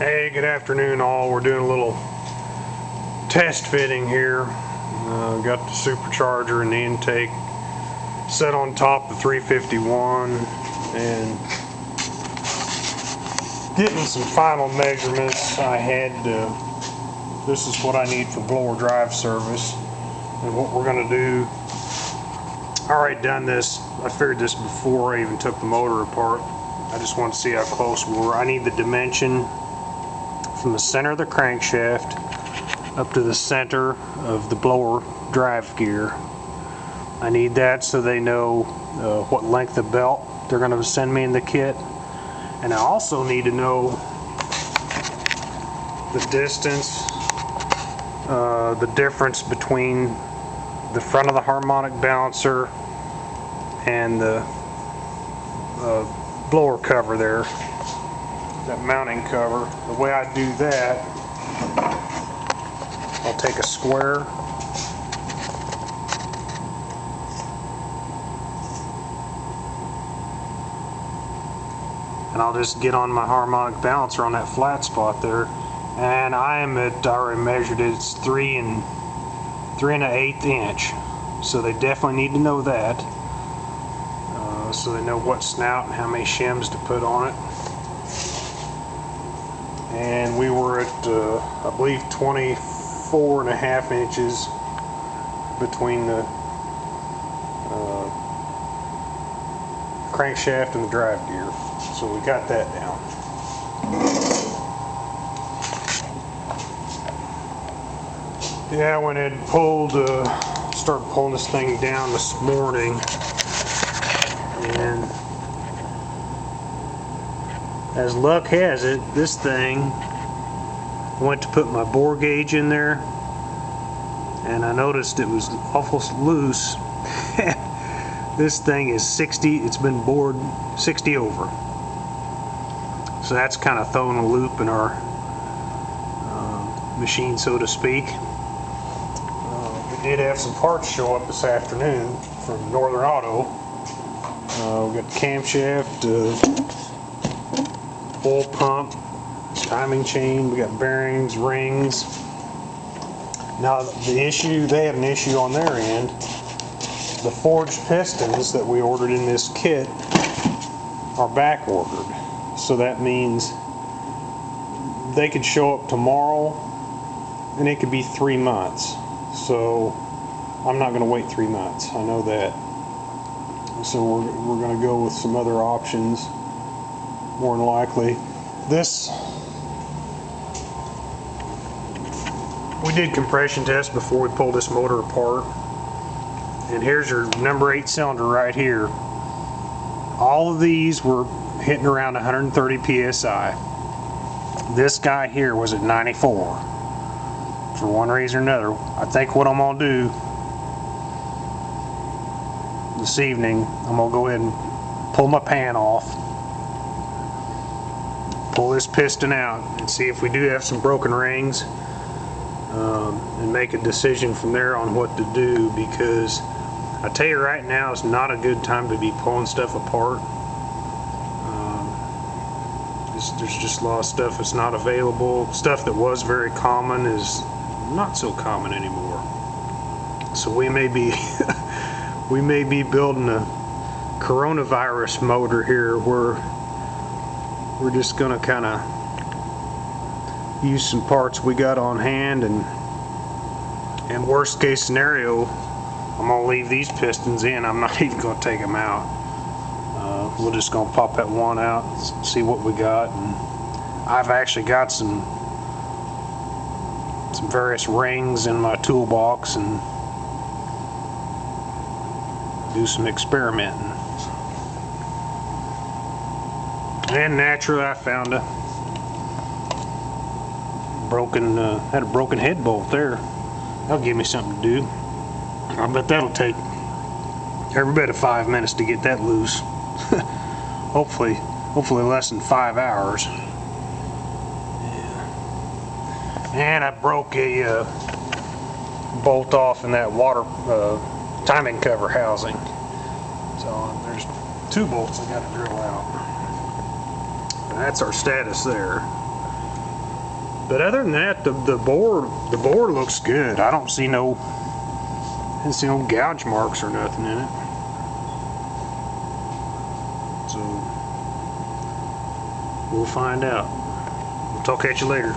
Hey, good afternoon all. We're doing a little test fitting here. Got the supercharger and the intake set on top of the 351 and getting some final measurements. This is what I need for blower drive service and what we're going to do. I already done this. I figured this before I even took the motor apart. I just want to see how close we were. I need the dimension from the center of the crankshaft up to the center of the blower drive gear. I need that so they know what length of belt they're going to send me in the kit. And I also need to know the distance, the difference between the front of the harmonic balancer and the blower cover there, that mounting cover. The way I do that, I'll take a square and I'll just get on my harmonic balancer on that flat spot there, and I already measured it, it's 3 1/8 inch, so they definitely need to know that, so they know what snout and how many shims to put on it. And we were at I believe 24 1/2 inches between the crankshaft and the drive gear, so we got that down. Yeah, I went ahead and started pulling this thing down this morning, and as luck has it, this thing, I went to put my bore gauge in there and I noticed it was awful loose. This thing is 60, it's been bored 60 over. So that's kind of throwing a loop in our machine, so to speak. We did have some parts show up this afternoon from Northern Auto. We got the camshaft, oil pump, timing chain, we got bearings, rings. Now they had an issue on their end. The forged pistons that we ordered in this kit are back ordered. So that means they could show up tomorrow and it could be 3 months. So I'm not going to wait 3 months, I know that. So we're going to go with some other options, more than likely. We did compression tests before we pulled this motor apart, and here's your number 8 cylinder right here. All of these were hitting around 130 psi. This guy here was at 94. For one reason or another, I think what I'm going to do this evening, I'm going to go ahead and pull my pan off, pull this piston out, and see if we do have some broken rings, and make a decision from there on what to do, because I tell you right now, it's not a good time to be pulling stuff apart. There's just a lot of stuff that's not available. Stuff that was very common is not so common anymore. So we may be we may be building a coronavirus motor here, where we're just gonna kind of use some parts we got on hand, and worst case scenario, I'm gonna leave these pistons in. I'm not even gonna take them out. We're just gonna pop that one out, see what we got. And I've actually got some various rings in my toolbox, and do some experimenting. And naturally, I found had a broken head bolt there. That'll give me something to do. I bet that'll take every bit of 5 minutes to get that loose. hopefully less than 5 hours. Yeah. And I broke a bolt off in that water timing cover housing. So there's 2 bolts I got to drill out. And that's our status there. But other than that, the bore looks good. I don't see no gouge marks or nothing in it. So we'll find out. We'll talk at you later.